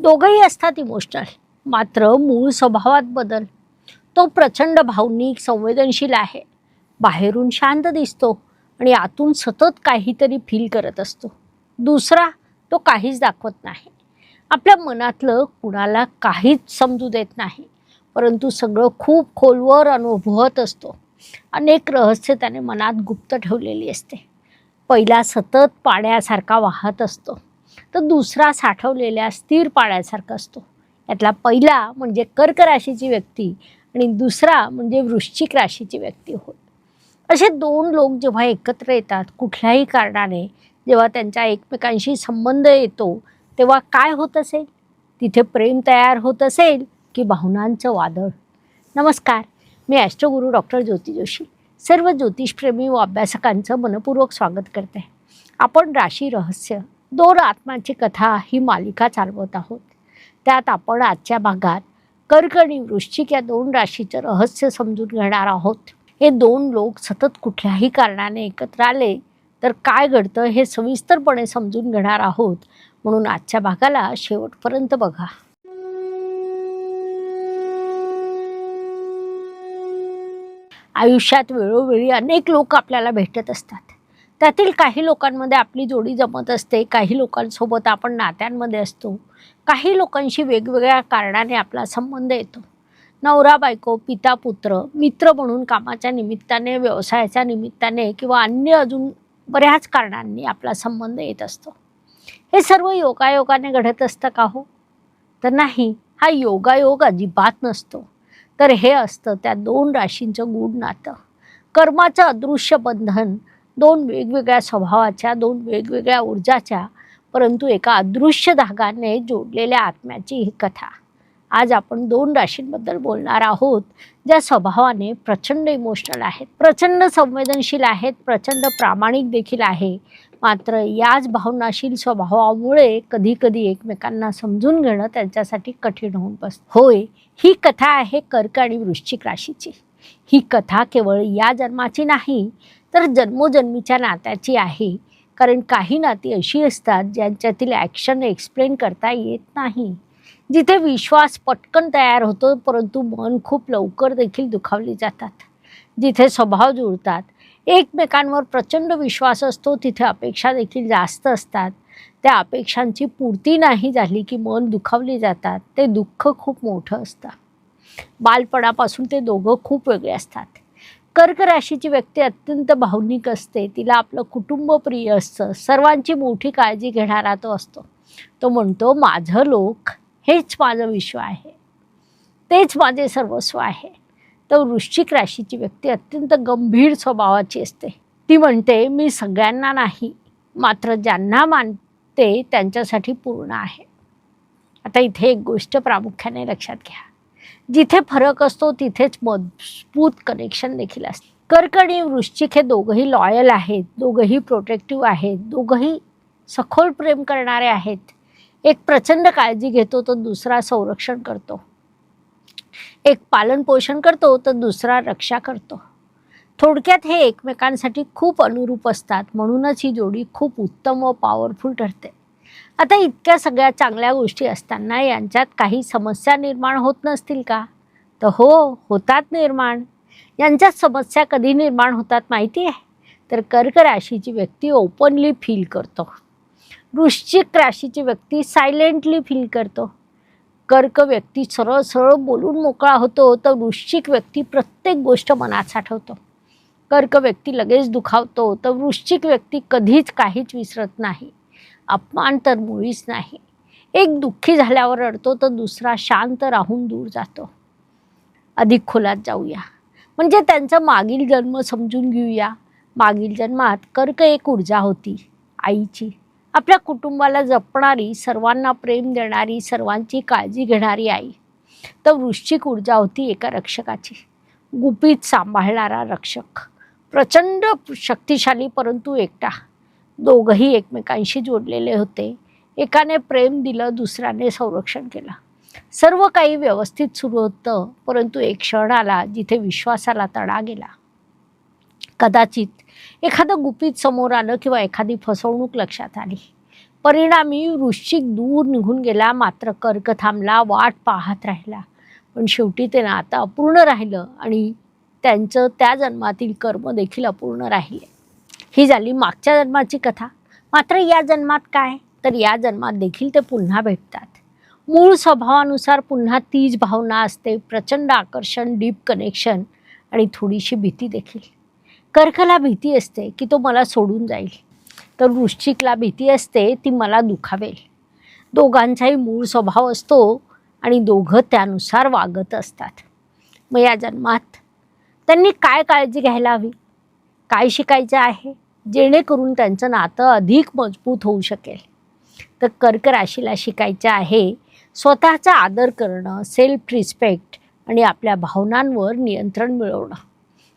दोघंही असतात इमोशनल, मात्र मूळ स्वभावात बदल. तो प्रचंड भावनिक संवेदनशील आहे, बाहेरून शांत दिसतो आणि आतून सतत काहीतरी फील करत असतो. दुसरा तो काहीच दाखवत नाही, आपल्या मनातलं कुणाला काहीच समजू देत नाही, परंतु सगळं खूप खोलवर अनुभवत असतो. अनेक रहस्य त्याने मनात गुप्त ठेवलेली असते. पहिला सतत पाण्यासारखा वाहत असतो, तर दुसरा साठवलेल्या स्थिर पाण्यासारखा असतो. यातला पहिला म्हणजे कर्क राशीची व्यक्ती आणि दुसरा म्हणजे वृश्चिक राशीची व्यक्ती होय. असे दोन लोक जेव्हा एकत्र येतात कुठल्याही कारणाने, जेव्हा त्यांचा एकमेकांशी संबंध येतो, तेव्हा काय होत असेल? तिथे प्रेम तयार होत असेल की भावनांचं वादळ? नमस्कार, मी ॲस्ट्रोगुरू डॉक्टर ज्योती जोशी सर्व ज्योतिषप्रेमी व अभ्यासकांचं मनपूर्वक स्वागत करते. आपण राशी रहस्य दोन आत्माची कथा ही मालिका चालवत आहोत. त्यात आपण आजच्या भागात कर्क आणि वृश्चिक या दोन राशीचं रहस्य समजून घेणार आहोत. हे दोन लोक सतत कुठल्याही कारणाने एकत्र आले तर काय घडतं हे सविस्तरपणे समजून घेणार आहोत, म्हणून आजच्या भागाला शेवटपर्यंत बघा. आयुष्यात वेळोवेळी अनेक लोक आपल्याला भेटत असतात. त्यातील काही लोकांमध्ये आपली जोडी जमत असते, काही लोकांसोबत आपण नात्यांमध्ये असतो, काही लोकांशी वेगवेगळ्या कारणाने आपला संबंध येतो. नवरा बायको, पिता पुत्र, मित्र म्हणून कामाच्या निमित्ताने, व्यवसायाच्या निमित्ताने किंवा अन्य अजून बऱ्याच कारणांनी आपला संबंध येत असतो. हे सर्व योगायोगाने घडत असतं का हो? तर नाही, हा योगायोग अजिबात नसतो. तर हे असतं त्या दोन राशींचं गूढ नातं, कर्माचं अदृश्य बंधन, दोन वेगवेगळ्या स्वभावाच्या, दोन वेगवेगळ्या ऊर्जाच्या, परंतु एका अदृश्य धागाने जोडलेल्या आत्म्याची ही कथा. आज आपण दोन राशींबद्दल बोलणार आहोत, ज्या स्वभावाने प्रचंड इमोशनल आहेत, प्रचंड संवेदनशील आहेत, प्रचंड प्रामाणिक देखील आहे. मात्र याच भावनाशील स्वभावामुळे कधीकधी एकमेकांना समजून घेणं त्यांच्यासाठी कठीण होऊन बसतं. होय, ही कथा आहे कर्क आणि वृश्चिक राशीची. ही कथा केवळ या जन्माची नाही, तर जन्मोजन्मीच्या नात्याची आहे. कारण काही नाती अशी असतात ज्यांच्यातील ॲक्शन एक्सप्लेन करता येत नाही, जिथे विश्वास पटकन तयार होतो परंतु मन खूप लवकर देखील दुखावली जातात. जिथे स्वभाव जुळतात, एकमेकांवर प्रचंड विश्वास असतो, तिथे अपेक्षा देखील जास्त असतात. त्या अपेक्षांची पूर्ती नाही झाली की मन दुखावली जातात. ते दुःख खूप मोठं असतं. बालपणापासून ते दोघं खूप वेगळे असतात. कर्क राशीची व्यक्ती अत्यंत भावनिक असते, तिला आपलं कुटुंब प्रिय असतं, सर्वांची मोठी काळजी घेणारा तो असतो. तो म्हणतो, माझं लोक हेच माझं विश्व आहे, तेच माझे सर्वस्व आहे. तर वृश्चिक राशीची व्यक्ती अत्यंत गंभीर स्वभावाची असते. ती म्हणते, मी सगळ्यांना नाही, मात्र ज्यांना मानते त्यांच्यासाठी पूर्ण आहे. आता इथे एक गोष्ट प्रामुख्याने लक्षात घ्या, जिथे फरक असतो तिथेच मजबूत कनेक्शन देखील असते. कर्क आणि वृश्चिक हे दोघंही लॉयल आहेत, दोघंही प्रोटेक्टिव्ह आहेत, दोघंही सखोल प्रेम करणारे आहेत. एक प्रचंड काळजी घेतो तर दुसरा संरक्षण करतो, एक पालन पोषण करतो तर दुसरा रक्षा करतो. थोडक्यात हे एकमेकांसाठी खूप अनुरूप असतात, म्हणूनच ही जोडी खूप उत्तम व पॉवरफुल ठरते. आता इतक्या सगळ्या चांगल्या गोष्टी असताना यांच्यात काही समस्या निर्माण होत नसतील का? तर हो, होतात निर्माण. यांच्यात समस्या कधी निर्माण होतात माहिती आहे? तर कर्क राशीची व्यक्ती ओपनली फील करतो, वृश्चिक राशीची व्यक्ती सायलेंटली फील करतो. कर्क व्यक्ती सरळ सरळ बोलून मोकळा होतो, तर वृश्चिक व्यक्ती प्रत्येक गोष्ट मनात साठवतो. कर्क व्यक्ती लगेच दुखावतो, तर वृश्चिक व्यक्ती कधीच काहीच विसरत नाही, अपमान तर मुळीच नाही. एक दुःखी झाल्यावर रडतो तर दुसरा शांत राहून दूर जातो. अधिक खोलात जाऊया, म्हणजे त्यांचं मागील जन्म समजून घेऊया. मागील जन्मात कर्क एक ऊर्जा होती, आईची, आपल्या कुटुंबाला जपणारी, सर्वांना प्रेम देणारी, सर्वांची काळजी घेणारी आई. तर वृश्चिक ऊर्जा होती एका रक्षकाची, गुपित सांभाळणारा रक्षक, प्रचंड शक्तिशाली परंतु एकटा. दोघंही एकमेकांशी जोडलेले होते. एकाने प्रेम दिलं, दुसऱ्याने संरक्षण केलं. सर्व काही व्यवस्थित सुरू होतं, परंतु एक क्षण आला जिथे विश्वासाला तडा गेला. कदाचित एखादं गुपित समोर आलं किंवा एखादी फसवणूक लक्षात आली. परिणामी वृश्चिक दूर निघून गेला, मात्र कर्क थांबला, वाट पाहत राहिला. पण शेवटी ते नातं अपूर्ण राहिलं आणि त्यांचं त्या जन्मातील कर्म देखील अपूर्ण राहिले. ही झाली मागच्या जन्माची कथा. मात्र या जन्मात काय, तर या जन्मात देखील ते पुन्हा भेटतात. मूळ स्वभावानुसार पुन्हा तीच भावना असते, प्रचंड आकर्षण, डीप कनेक्शन आणि थोडीशी भीती देखील. कर्कला भीती असते की तो मला सोडून जाईल, तर वृश्चिकला भीती असते ती मला दुखावेल. दोघांचाही मूळ स्वभाव असतो आणि दोघं त्यानुसार वागत असतात. मग या जन्मात त्यांनी काय काळजी घ्यायला हवी, काय शिकायचं आहे, जेणेकरून त्यांचं नातं अधिक मजबूत होऊ शकेल. तर कर्क राशीला शिकायचं आहे स्वतःचा आदर करणं, सेल्फ रिस्पेक्ट आणि आपल्या भावनांवर नियंत्रण मिळवणं.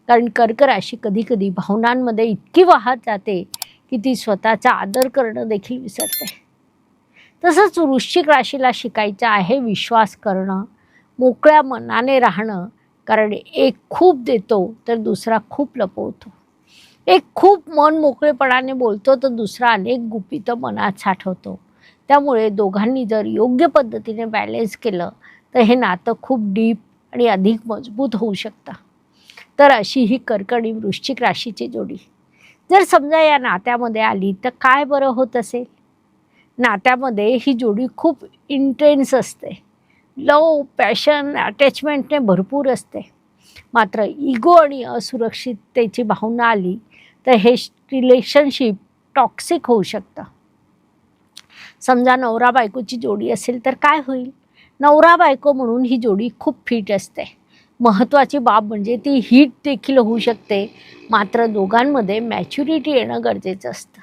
कारण कर्क राशी कधीकधी भावनांमध्ये इतकी वाहत जाते की ती स्वतःचा आदर करणं देखील विसरते. तसंच वृश्चिक राशीला शिकायचं आहे विश्वास करणं, मोकळ्या मनाने राहणं. कारण एक खूप देतो तर दुसरा खूप लपवतो. एक खूप मन मोकळेपणाने बोलतो तर दुसरा अनेक गुपितं मनात साठवतो. त्यामुळे दोघांनी जर योग्य पद्धतीने बॅलेन्स केलं तर हे नातं खूप डीप आणि अधिक मजबूत होऊ शकतं. तर अशी ही कर्क आणि वृश्चिक राशीची जोडी जर समजा या नात्यामध्ये आली तर काय बरं होत असेल. नात्यामध्ये ही जोडी खूप इंटेन्स असते, लव, पॅशन, अटॅचमेंटने भरपूर असते. मात्र इगो आणि असुरक्षिततेची भावना आली तर हे रिलेशनशिप टॉक्सिक होऊ शकतं. समजा नवरा बायकोची जोडी असेल तर काय होईल. नवरा बायको म्हणून ही जोडी खूप फिट असते. महत्त्वाची बाब म्हणजे ती हिट देखील होऊ शकते. मात्र दोघांमध्ये मॅच्युरिटी येणं गरजेचं असतं.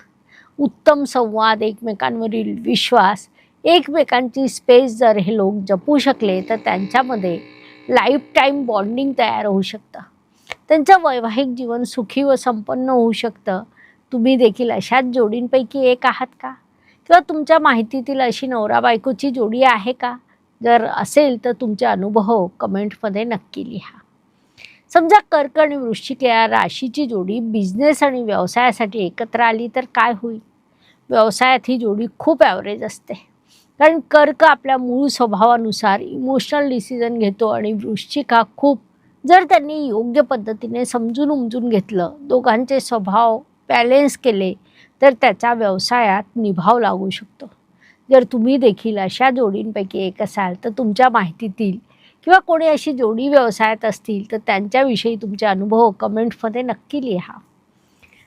उत्तम संवाद, एकमेकांवरील विश्वास, एकमेकांची स्पेस जर हे लोक जपू शकले तर त्यांच्यामध्ये लाईफ टाईम बॉन्डिंग तयार होऊ शकतं. त्यांचं वैवाहिक जीवन सुखी व संपन्न होऊ शकतं. तुम्ही देखील अशाच जोडींपैकी एक आहात का, किंवा तुमच्या माहितीतील अशी नवरा बायकोची जोडी आहे का? जर असेल तर तुमचे अनुभव कमेंटमध्ये नक्की लिहा. समजा कर्क आणि वृश्चिक या राशीची जोडी बिझनेस आणि व्यवसायासाठी एकत्र आली तर काय होईल. व्यवसायात ही जोडी खूप ॲव्हरेज असते. कारण कर्क आपल्या मूळ स्वभावानुसार इमोशनल डिसिजन घेतो आणि वृश्चिक हा खूप, जर त्यांनी योग्य पद्धतीने समजून उमजून घेतलं, दोघांचे स्वभाव बॅलेन्स केले तर त्याच्या व्यवसायात निभाव लागू शकतो. जर तुम्ही देखील अशा जोडींपैकी एक असाल तर तुमच्या माहितीतील किंवा कोणी अशी जोडी व्यवसायात असतील तर त्यांच्याविषयी तुमचे अनुभव कमेंट्समध्ये नक्की लिहा.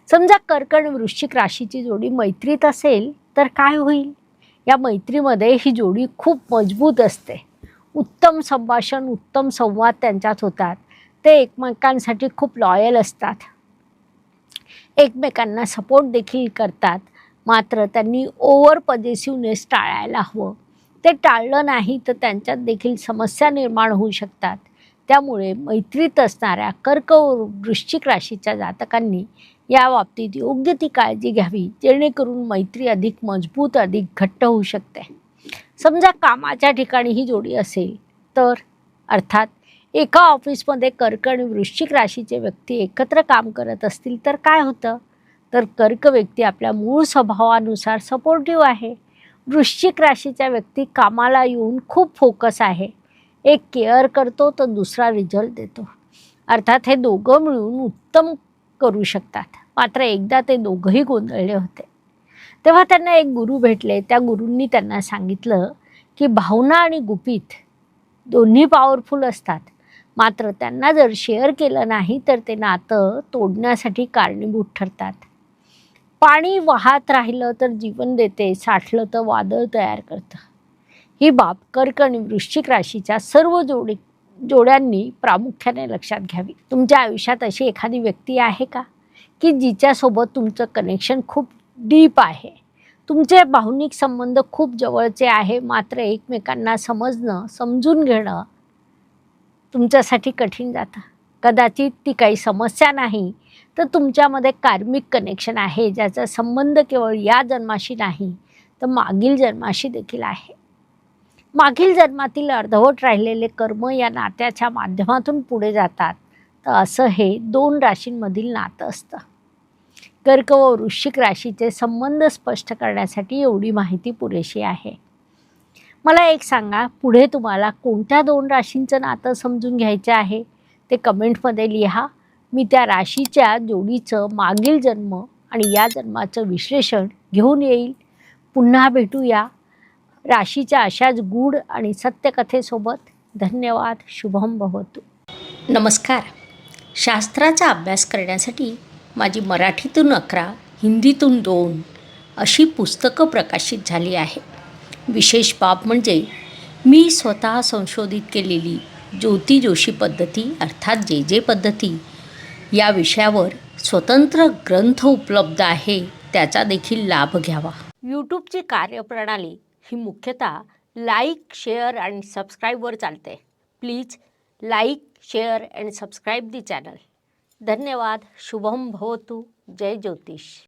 समजा कर्क आणि वृश्चिक राशीची जोडी मैत्रीत असेल तर काय होईल. या मैत्रीमध्ये ही जोडी खूप मजबूत असते. उत्तम संभाषण, उत्तम संवाद त्यांच्यात होतात. ते एकमेकांसाठी खूप लॉयल असतात, एकमेकांना सपोर्ट देखील करतात. मात्र त्यांनी ओव्हर पॉझिटिव्हनेस टाळायला हवं. ते टाळलं नाही तर त्यांच्यात देखील समस्या निर्माण होऊ शकतात. त्यामुळे मैत्रीत असणाऱ्या कर्क व वृश्चिक राशीच्या जातकांनी या बाबतीत योग्य ती काळजी घ्यावी, जेणेकरून मैत्री अधिक मजबूत, अधिक घट्ट होऊ शकते. समजा कामाच्या ठिकाणी ही जोडी असेल तर, अर्थात एका ऑफिसमध्ये कर्क आणि वृश्चिक राशीचे व्यक्ती एकत्र काम करत असतील तर काय होतं. तर कर्क व्यक्ती आपल्या मूळ स्वभावानुसार सपोर्टिव्ह आहे. वृश्चिक राशीचा व्यक्ती कामाला येऊन खूप फोकस आहे. एक केअर करतो तर दुसरा रिझल्ट देतो. अर्थात हे दोघं मिळून उत्तम करू शकतात. मात्र एकदा ते दोघंही गोंधळले होते. तेव्हा त्यांना एक गुरु भेटले. त्या गुरूंनी त्यांना सांगितलं की भावना आणि गुपित दोन्ही पॉवरफुल असतात. मात्र त्यांना जर शेअर केलं नाही तर ते नातं तोडण्यासाठी कारणीभूत ठरतात. पाणी वाहत राहिलं तर जीवन देते, साठलं तर वादळ तयार करतं. ही बाब कर्क आणि वृश्चिक राशीच्या सर्व जोड्यांनी प्रामुख्याने लक्षात घ्यावी. तुमच्या आयुष्यात अशी एखादी व्यक्ती आहे का की जिच्यासोबत तुमचं कनेक्शन खूप डीप आहे. तुमचे भावनिक संबंध खूप जवळचे आहे. मात्र एकमेकांना समजणं, समजून घेणं तुमच्यासाठी कठीण जातं. कदाचित ती काही समस्या नाही तर तुमच्यामध्ये कार्मिक कनेक्शन आहे, ज्याचा संबंध केवळ या जन्माशी नाही तर मागील जन्माशी देखील आहे. मागील जन्मातील अर्धवट राहिलेले कर्म या नात्याच्या माध्यमातून पुढे जातात. तर असं हे दोन राशींमधील नातं असतं. कर्क व वृश्चिक राशीचे संबंध स्पष्ट करण्यासाठी एवढी माहिती पुरेशी आहे. मला एक सांगा, पुढे तुम्हाला कोणत्या 2 राशींचं नातं समजून घ्यायचं आहे ते कमेंटमध्ये लिहा. मी त्या राशीच्या जोडीचं मागील जन्म आणि या जन्माचं विश्लेषण घेऊन येईल. पुन्हा भेटूया राशीच्या अशाच गूढ आणि सत्यकथेसोबत. धन्यवाद. शुभम भवतु. नमस्कार. शास्त्राचा अभ्यास करण्यासाठी माझी मराठीतून 11, हिंदीतून 2 अशी पुस्तकं प्रकाशित झाली आहे. विशेष बाब म्हणजे मी स्वतः संशोधित केलेली ज्योती जोशी पद्धती अर्थात जे पद्धती या विषयावर स्वतंत्र ग्रंथ उपलब्ध आहे, त्याचा देखील लाभ घ्यावा. यूट्यूबची कार्यप्रणाली ही मुख्यतः लाईक, शेअर आणि सबस्क्राईबवर चालते. Please like, share and subscribe the channel. धन्यवाद. शुभम भवतु. जय ज्योतिष.